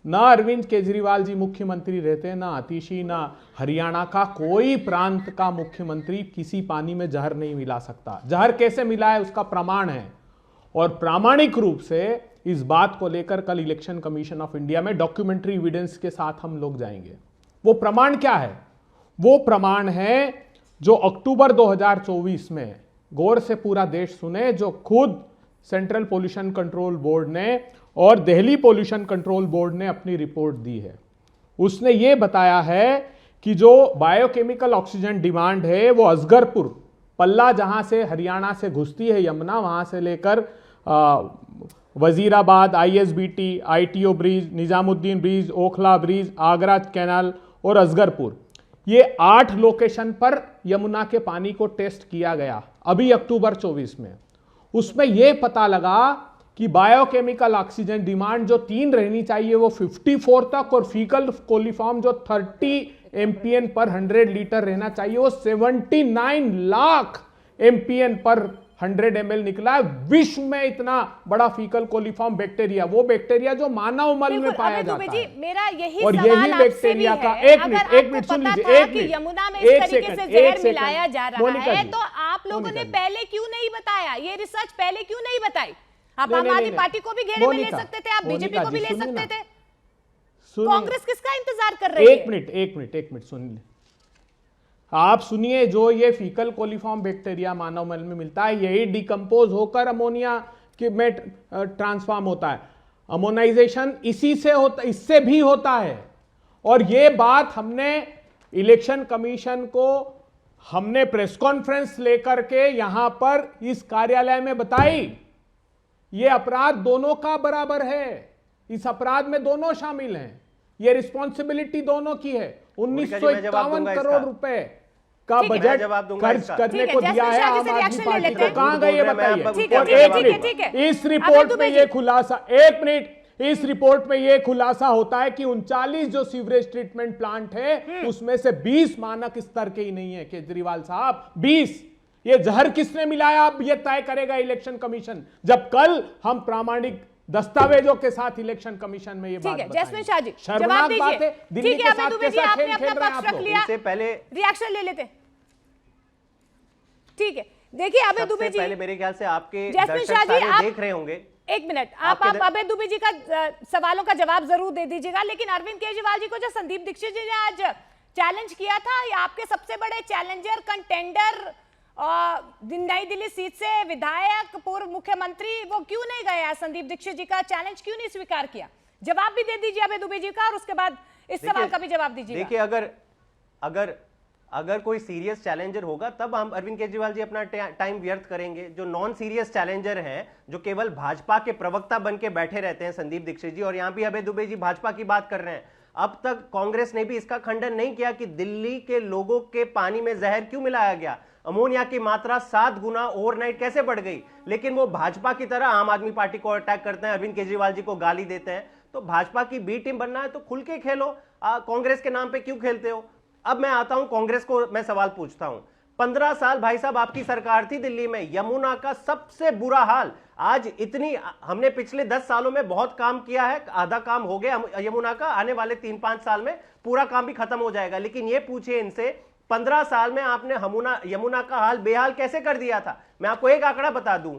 ना अरविंद केजरीवाल जी मुख्यमंत्री रहते, ना आतिशी, ना हरियाणा का कोई प्रांत का मुख्यमंत्री किसी पानी में जहर नहीं मिला सकता। जहर कैसे मिला है उसका प्रमाण है, और प्रामाणिक रूप से इस बात को लेकर कल इलेक्शन कमीशन ऑफ इंडिया में डॉक्यूमेंट्री एविडेंस के साथ हम लोग जाएंगे। वो प्रमाण क्या है? वो प्रमाण है जो अक्टूबर 2024 में, गौर से पूरा देश सुने, जो खुद सेंट्रल पोल्यूशन कंट्रोल बोर्ड ने और दिल्ली पोल्यूशन कंट्रोल बोर्ड ने अपनी रिपोर्ट दी है। उसने ये बताया है कि जो बायोकेमिकल ऑक्सीजन डिमांड है वो असगरपुर, पल्ला जहां से हरियाणा से घुसती है यमुना, वहां से लेकर Wazirabad, ISBT, ITO bridge, Nizamuddin bridge, Okhla bridge, Agra canal और असगरपुर, ये 8 लोकेशन पर यमुना के पानी को टेस्ट किया गया अभी अक्टूबर 24 में। उसमें यह पता लगा कि बायोकेमिकल ऑक्सीजन डिमांड जो 3 रहनी चाहिए वो 54 तक, और फीकल कोलिफॉर्म जो 30 एमपीएन पर 100 लीटर रहना चाहिए वो 79 लाख एमपीएन पर 100 ml निकला है। विश्व में इतना बड़ा फीकल कोलिफॉर्म बैक्टीरिया, वो बैक्टीरिया जो मानव मल में पाया जाता है, मेरा यही और सवाल यही बैक्टीरिया का एक मिनट सुन लीजिए, एक मिनट, यमुना में इस तरीके से जहर मिलाया जा रहा है, तो आप लोगों ने पहले क्यों नहीं बताया? ये रिसर्च पहले क्यों नहीं बताई? आप आम आदमी पार्टी को भी घेरे में ले सकते थे, आप बीजेपी को भी ले सकते थे। कांग्रेस किसका इंतजार कर रही है? एक मिनट सुन ले, आप सुनिए। जो ये फीकल कोलिफॉर्म बैक्टीरिया मानव मल में मिलता है, यही डिकम्पोज होकर अमोनिया के में ट्रांसफॉर्म होता है। अमोनाइजेशन इसी से होता, इससे भी होता है। और ये बात हमने इलेक्शन कमीशन को हमने प्रेस कॉन्फ्रेंस लेकर के यहां पर इस कार्यालय में बताई। ये अपराध दोनों का बराबर है, इस अपराध में दोनों शामिल हैं, ये रिस्पॉन्सिबिलिटी दोनों की है। 1951 करोड़ रुपए का बजट खर्च करने को दिया है आम आदमी पार्टी को, कहां गए ये बताइए। और एक मिनट, इस रिपोर्ट में ये खुलासा, एक मिनट, इस रिपोर्ट में ये खुलासा होता है कि 39 जो सीवरेज ट्रीटमेंट प्लांट है उसमें से 20 मानक स्तर के ही नहीं है। केजरीवाल साहब 20, ये जहर किसने मिलाया अब ये तय करेगा इलेक्शन कमीशन, जब कल हम प्रामाणिक दस्तावेजों के साथ इलेक्शन कमीशन में ये बात बताएंगे। जैस्मिन शाह जी शर्मनाक बात है, दिल्ली के साथ कैसा खेल खेल रहे हैं आप लोग। इससे पहले रिएक्शन ले लेते, ठीक है। देखिए अभय दुबे जी, पहले मेरे ख्याल से आपके जैस्मिन शाह जी आप देख रहे होंगे, एक मिनट, आप अभय दुबे जी का सवालों का जवाब जरूर दे दीजिएगा, लेकिन अरविंद केजरीवाल जी को जो संदीप दीक्षित जी ने आज चैलेंज किया था, ये आपके सबसे बड़े चैलेंजर कंटेंडर नई दिल्ली सीट से विधायक पूर्व मुख्यमंत्री, वो क्यों नहीं गए? संदीप दीक्षित जी का चैलेंज क्यों नहीं स्वीकार किया? जवाब भी दे दीजिए अभय दुबे जी का, और उसके बाद इस सवाल का भी जवाब दीजिए। देखिए अगर कोई सीरियस चैलेंजर होगा तब हम अरविंद केजरीवाल जी अपना टाइम व्यर्थ करेंगे। जो नॉन सीरियस चैलेंजर हैं, जो केवल भाजपा के प्रवक्ता बन के बैठे रहते हैं, संदीप दीक्षित जी, और यहां भी अभय दुबे जी भाजपा की बात कर रहे हैं। अब तक कांग्रेस ने भी इसका खंडन नहीं किया कि दिल्ली के लोगों के पानी में जहर क्यों मिलाया गया, अमोनिया की मात्रा 7 गुना ओवरनाइट कैसे बढ़ गई। लेकिन वो भाजपा की तरह आम आदमी पार्टी को अटैक करते हैं, अरविंद केजरीवाल जी को गाली देते हैं। तो भाजपा की बी टीम बनना है तो खुल के खेलो, कांग्रेस के नाम पे क्यों खेलते हो? अब मैं आता हूं कांग्रेस को, मैं सवाल पूछता हूं। 15 साल भाई साहब आपकी सरकार थी दिल्ली में, यमुना का सबसे बुरा हाल। आज इतनी, हमने पिछले 10 सालों में बहुत काम किया है, आधा काम हो गया यमुना का, आने वाले 3-5 साल में पूरा काम भी खत्म हो जाएगा। लेकिन ये पूछिए इनसे, 15 साल में आपने यमुना का हाल बेहाल कैसे कर दिया था? मैं आपको एक आंकड़ा बता दूं,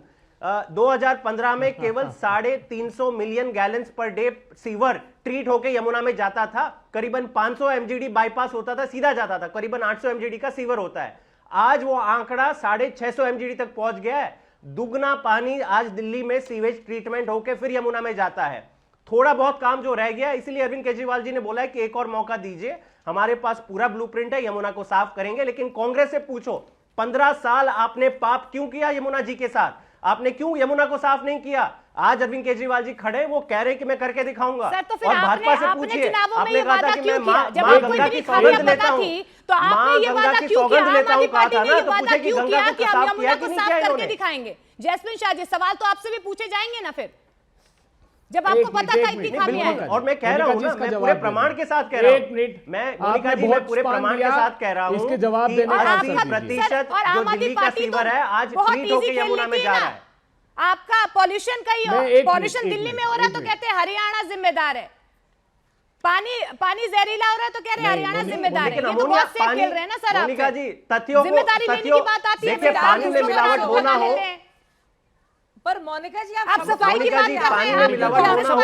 2015 में केवल 350 million gallons per day sewer treat होकर यमुना में जाता था। करीबन 500 एमजीडी बाईपास होता था, सीधा जाता था। करीबन 800 एमजीडी का सीवर होता है। आज वो आंकड़ा 650 एमजीडी तक पहुंच गया है। दुगना पानी आज दिल्ली में सीवेज ट्रीटमेंट होकर फिर यमुना में जाता है। थोड़ा बहुत काम जो रह गया, इसलिए अरविंद केजरीवाल जी ने बोला है कि एक और मौका दीजिए, हमारे पास पूरा ब्लूप्रिंट है, यमुना को साफ करेंगे। लेकिन कांग्रेस से पूछो, 15 साल आपने पाप क्यों किया यमुना जी के साथ? आपने क्यों यमुना को साफ नहीं किया? आज अरविंद केजरीवाल जी खड़े, वो कह रहे हैं कि मैं करके दिखाऊंगा। सर, तो फिर और भाजपा से पूछिए, आपने कहा था कि मैं मां गंगा की सौगंध लेता हूं, तो आपने ये वादा क्यों किया? आम आदमी पार्टी ने ये वादा क्यों किया कि हम यमुना को साफ करके दिखाएंगे? जैस्मिन शाह जी, सवाल तो आपसे भी पूछे जाएंगे ना फिर, जब आपको पता था इतनी खामियां हैं। और मैं कह रहा हूं ना, मैं पूरे प्रमाण के साथ कह रहा हूं, मैं मोनिका जी, मैं पूरे प्रमाण के साथ कह रहा हूं, इसके जवाब देने का 80% जो दिल्ली का सीवर है आज ट्रीट होकर यमुना में जा रहा है। आपका पॉल्यूशन का ही, पॉल्यूशन दिल्ली में हो रहा है तो कहते हैं हरियाणा जिम्मेदार है, पानी जहरीला हो रहा है तो कह रहे हैं हरियाणा जिम्मेदार है। ये तो बहुत सेफ खेल रहे हैं ना सर आप। मोनिका जी, तथ्यों जिम्मेदारी लेने की बात आती है, पानी में मिलावट होना हो, पर मोनिका जी आप सफाई की बात कर रहे हैं, पानी में मिलावट होना हो,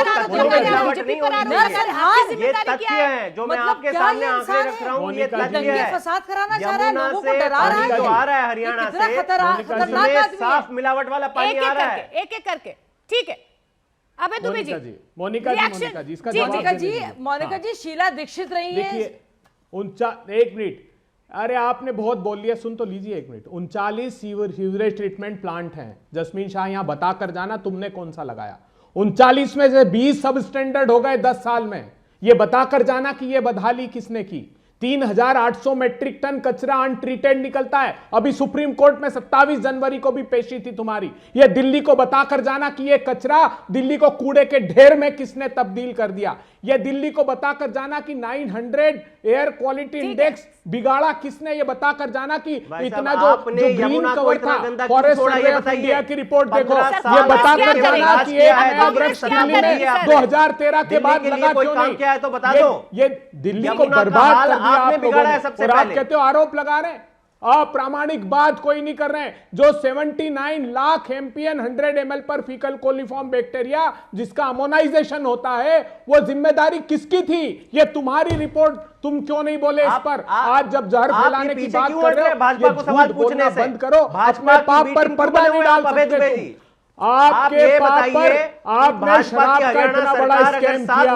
ये तथ्य है जो मैं आपके सामने आंकड़े रख रहा हूँ। ये तथ्य है, फसाद कराना चाह रहा है, यमुना लोगों को से डरा रहा है, जो आ रहा है हरियाणा से, उसमें साफ मिलावट वाला पानी आ रहा है। एक एक करके, ठीक है अबे दुबे जी, मोनिका जी, इसका जवाब मोनिका जी शीला दीक्षित रही है। देखिए 1 मिनट, अरे आपने बहुत बोल लिया, सुन तो लीजिए 1 मिनट। 39 सीवरेज ट्रीटमेंट प्लांट हैं। जस्मीन शाह यहां बता कर जाना तुमने कौन सा लगाया। 39 में से 20 सब स्टैंडर्ड हो गए 10 साल में। ये बता कर जाना कि ये बदहाली किसने की। 3800 मेट्रिक टन कचरा अनट्रीटेड निकलता है। अभी सुप्रीम कोर्ट में 27 जनवरी को भी पेशी थी तुम्हारी। ये दिल्ली को बताकर जाना कि ये कचरा दिल्ली को कूड़े के ढेर में किसने तब्दील कर दिया। ये दिल्ली को बताकर जाना कि 900 एयर क्वालिटी इंडेक्स बिगाड़ा किसने। ये बताकर जाना कि इतना जो ग्रीन कवर था फॉरेस्ट सर्वे ऑफ इंडिया की रिपोर्ट देखो। ये बताकर जाना कि एक नया वृक्ष दिल्ली में 2013 के बाद लगा क्यों नहीं। ये दिल्ली को बर्बाद कर दिया आप लोगों ने, और आप कहते हो आरोप लगा रहे हैं। अप्रामाणिक बात कोई नहीं कर रहे हैं। जो 79 लाख एमपीएन 100 ml पर फीकल कोलिफॉर्म बैक्टीरिया जिसका अमोनाइजेशन होता है, वो जिम्मेदारी किसकी थी? ये तुम्हारी रिपोर्ट, तुम क्यों नहीं बोले इस पर? आज जब जहर फैलाने की बात कर रहे हो, भाजपा को सवाल पूछने से बंद करो। अपने पाप पर पर्दा नहीं डाल सकते। आपके पाप पर आपने शराब का इतना बड़ा स्कैम किया,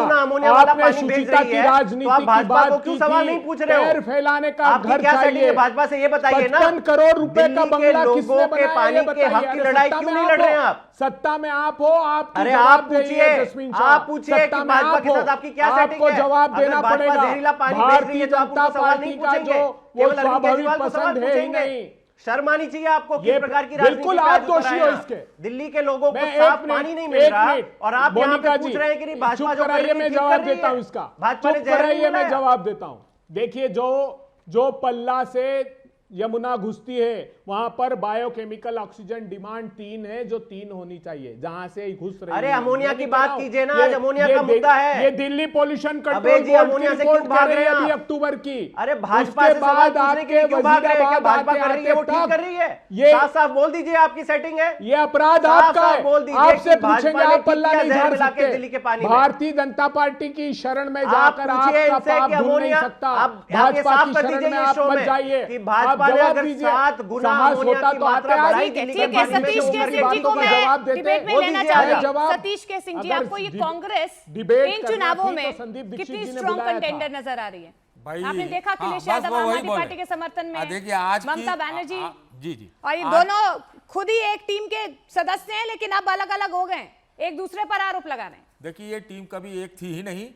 आपने शुचिता की राजनीति की बात की थी, पैर फैलाने का घर चाहिए। भाजपा से ये बताइए ना, 55 करोड़ रुपए का बंगला किसने बनाया? पानी के हक की लड़ाई क्यों नहीं लड़ रहे हैं आप? सत्ता में आप हो, आप अरे आप पूछिए, आप पूछिए कि भाजपा के साथ आपकी क्या सेटिंग है? आपको जवाब देना पड़ेगा। जहरीला पानी बेच रही है तो आप उनको सवाल नहीं पूछेंगे, वो स्वाभाविक पसंद है ही नहीं। शर्म आनी चाहिए आपको किस प्रकार की राजनीति। बिल्कुल आप दोषी हो इसके। दिल्ली के लोगों को साफ पानी नहीं मिल रहा और आप यहाँ पे पूछ रहे हैं कि नहीं भाजपा जो कर रही है, मैं जवाब देता हूं इसका। भाजपा ने मैं जवाब देता हूं। देखिए, जो पल्ला से यमुना घुसती है वहां पर बायोकेमिकल ऑक्सीजन डिमांड 3 है, जो 3 होनी चाहिए, जहां से घुस रही है। अरे अमोनिया की बात कीजिए ना, आज अमोनिया का मुद्दा है। ये दिल्ली पोल्यूशन कंट्रोल बोर्ड की रिपोर्ट भाग रही है अभी अक्टूबर की। अरे भाजपा से सवाल पूछने के लिए क्यों भाग रहे हैं? क्या भाजपा कर रही है वो ठीक कर रही है? ये साफ बोल दीजिए आपकी सेटिंग है। ये अपराध आपका है, आपसे पूछेंगे, आप पल्ला नहीं झाड़ सकते। दिल्ली के पानी भारतीय जनता पार्टी की शरण में जाकर आपका पाप धुल नहीं सकता। भाजपा की शरण में आप मत जाइए। भाजपा ने अगर 7 गुना अमोनिया की मात्रा बढ़ाई, ठीक है, सतीश के सिंह जी को मैं डिबेट में लेना चाहूंगा। सतीश के सिंह जी, आपको ये कांग्रेस इन चुनावों में कितनी स्ट्रॉन्ग कंटेंडर नजर आ रही है? आपने देखा अखिलेश यादव आम आदमी पार्टी के समर्थन में, देखिए आज ममता बनर्जी जी और ये दोनों खुद ही एक टीम के सदस्य हैं, लेकिन अब अलग अलग हो गए, एक दूसरे पर आरोप लगा रहे हैं। देखिए, ये टीम कभी एक थी ही नहीं।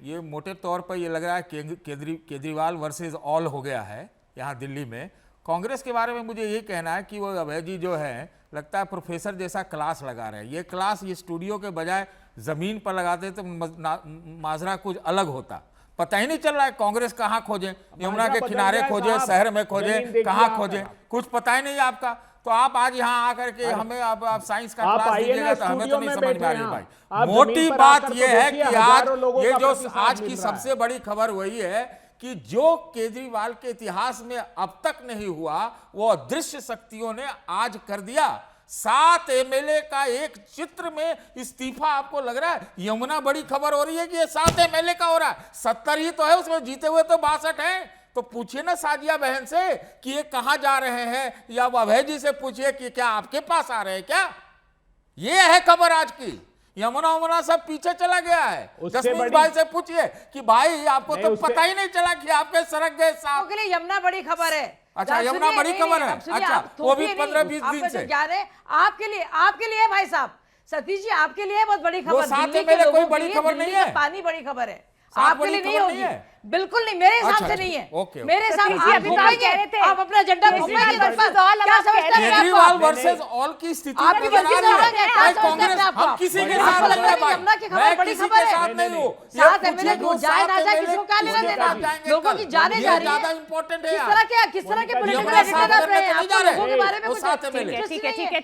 ये मोटे तौर पर ये लग रहा है केजरीवाल वर्सेस ऑल हो गया है यहाँ दिल्ली में। कांग्रेस के बारे में मुझे ये कहना है कि वो अभय जी जो है, लगता है प्रोफेसर जैसा क्लास लगा रहे हैं। ये क्लास ये स्टूडियो के बजाय जमीन पर लगाते तो माजरा कुछ अलग होता। पता ही नहीं चल रहा है कांग्रेस कहाँ खोजे, यमुना के किनारे खोजे, शहर में खोजे, कहाँ खोजे, कुछ पता ही नहीं आपका। तो आप आज यहाँ आकर के हमें आप साइंस का क्लास दीजिएगा तो हमें तो नहीं समझ में आ रही भाई। मोटी बात यह है कि आज ये जो आज की सबसे बड़ी खबर वही है कि जो केजरीवाल के इतिहास में अब तक नहीं हुआ, वो अदृश्य शक्तियों ने आज कर दिया। 7 एमएलए का एक चित्र में इस्तीफा आपको लग रहा है? यमुना बड़ी खबर हो रही है कि ये 7 एमएलए का हो रहा है। 70 ही तो है, उसमें जीते हुए तो 62 हैं। तो पूछिए ना साजिया बहन से कि ये कहां जा रहे हैं, या अभय जी से पूछिए कि क्या आपके पास आ रहे हैं क्या? ये है खबर आज की। यमुना सब पीछे चला गया है। जसमीत भाई से पूछिए कि भाई आपको तो पता ही नहीं चला कि आपके सड़क गए साहब के लिए यमुना बड़ी खबर है। अच्छा, यमुना बड़ी खबर है। अच्छा, वो भी 15-20 दिन से आपके लिए भाई साहब, सतीश जी आपके लिए बहुत बड़ी खबर। साथ में मेरे कोई बड़ी खबर नहीं है, पानी बड़ी खबर है, आपके लिए नहीं होगी। बिल्कुल नहीं, मेरे हिसाब से नहीं है। मेरे हिसाब से अभी तो कह रहे थे आप अपना एजेंडा घुमाएंगे। क्या समझते हैं केजरीवाल वर्सेस ऑल की स्थिति आपकी वजह से हो गया। क्या समझते हैं आप? हम किसी के साथ नहीं है भाई, यमुना की खबर बड़ी खबर है। नहीं हो, साथ एमएलए को जाए ना जाए, किसी को क्या लेना देना? लोगों की जाने जा रही है, ज्यादा इंपॉर्टेंट है। किस तरह के पॉलिटिकल एजेंडा रख रहे हैं आप लोगों के बारे में? कुछ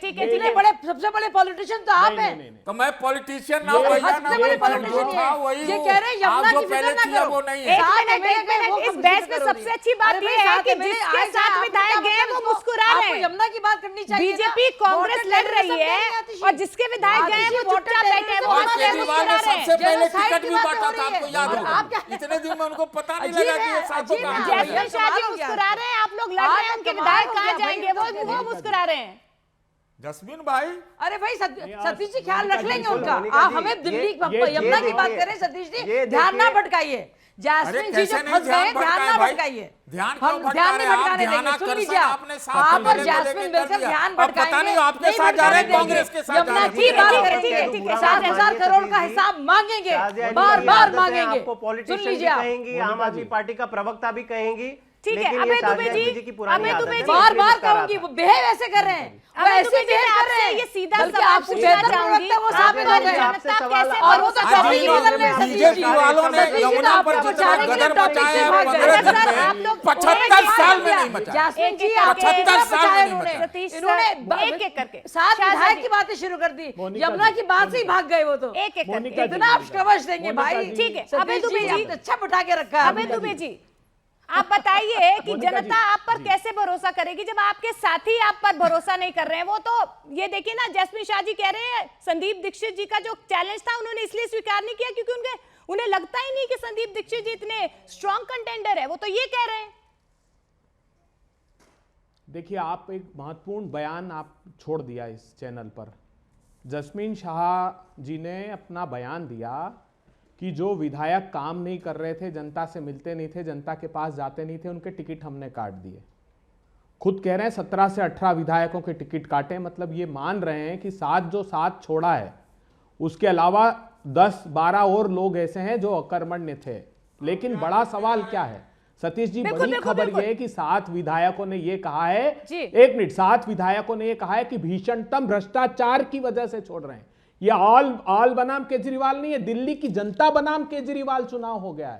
ठीक है, इतने बड़े सबसे बड़े पॉलिटिशियन तो आप हैं। तो मैं पॉलिटिशियन ना भैया ना, ये कह रहे हैं यमुना की फिक्र ना करो। वो नहीं है। इस बहस में सबसे अच्छी बात यह है कि जिसके साथ विधायक गए वो मुस्कुरा रहे हैं। यमुना की बात करनी चाहिए। बीजेपी कांग्रेस लड़ रही है और जिसके विधायक गए वो चुपचाप बैठे हैं, वो मुस्कुरा रहे हैं। सबसे पहले टिकट भी बांटा था, आपको याद होगा। इतने दिन में उनको पता नहीं लगा कि ये साथ जयश्री शाह जी मुस्कुरा रहे हैं, आप लोग लड़ रहे हैं, उनके विधायक कहाँ जाएंगे, वो मुस्कुरा रहे हैं। जस्मीन भाई, अरे भाई सतीश जी ख्याल रख लेंगे उनका। आप हमें दिल्ली यमुना की बात करें सतीश जी, ध्यान ना भटकाइए। जैस्मिन जी जो फंस गए, ध्यान ना भटकाइए। हम ध्यान नहीं भटकाने देंगे। सुन लीजिए, आप और जैस्मिन मिलकर ध्यान भटकाएंगे, आपके साथ जा रहे हैं, कांग्रेस के साथ यमुना की बात करें, ठीक है 7,000 करोड़ का हिसाब मांगेंगे, बार बार मांगेंगे। सुन लीजिए, कहेंगी आम आदमी पार्टी का प्रवक्ता भी कहेंगी, ठीक है। लेकिन अबे ये दुबे शाहजहां जी की पुरानी आदत है। बार बार कहूंगी, वो बिहेव ऐसे कर रहे हैं, वो ऐसे बिहेव कर रहे हैं। ये सीधा बल्कि सवाल आपसे पूछना बेहतर चाहूंगी, वो साबित हो गए। जनता कैसे और वो तो टॉपिक ही बदल रहे हैं सतीश जी। बीजेपी वालों ने सतीश जी यमुना आपको पर जितना बचाने के लिए गदर टॉपिक मचाया से है भाग 15 गए। दिन आप में, लोग 75 साल में नहीं मचा। जैस्मिन जी, 75 साल में नहीं मचा। सतीश इन्होंने एक एक करके सात शाहजहां विधायक जी। की बातें शुरू कर दी, यमुना की बात से ही भाग गए वो तो। एक एक करके इतना आप कवच देंगे भाई। ठीक है। अबे सतीश दुबे जी जी, आपने अच्छा बिठा के रखा है। अबे दुबे जी, आप बताइए कि जनता आप पर कैसे भरोसा करेगी जब आपके साथी आप पर भरोसा नहीं कर रहे हैं। वो तो ये देखिए ना, जैस्मिन शाह जी कह रहे हैं संदीप दीक्षित जी का जो चैलेंज था उन्होंने इसलिए स्वीकार नहीं किया क्योंकि उन्हें लगता ही नहीं कि संदीप दीक्षित जी इतने स्ट्रॉन्ग कंटेंडर है। वो तो ये कह रहे हैं। देखिए, आप एक महत्वपूर्ण बयान आप छोड़ दिया इस चैनल पर। जस्मीन शाह जी ने अपना बयान दिया कि जो विधायक काम नहीं कर रहे थे, जनता से मिलते नहीं थे, जनता के पास जाते नहीं थे, उनके टिकट हमने काट दिए। खुद कह रहे हैं 17 से 18 विधायकों के टिकट काटे, मतलब ये मान रहे हैं कि 7 जो 7 छोड़ा है, उसके अलावा 10-12 और लोग ऐसे हैं जो अकर्मण्य थे। लेकिन बड़ा सवाल क्या है सतीश जी, बड़ी खबर यह है कि 7 विधायकों ने यह कहा है, एक मिनट, 7 विधायकों ने यह कहा है कि भीषणतम भ्रष्टाचार की वजह से छोड़ रहे हैं। यह ऑल बनाम केजरीवाल नहीं है, दिल्ली की जनता बनाम केजरीवाल चुनाव हो गया है।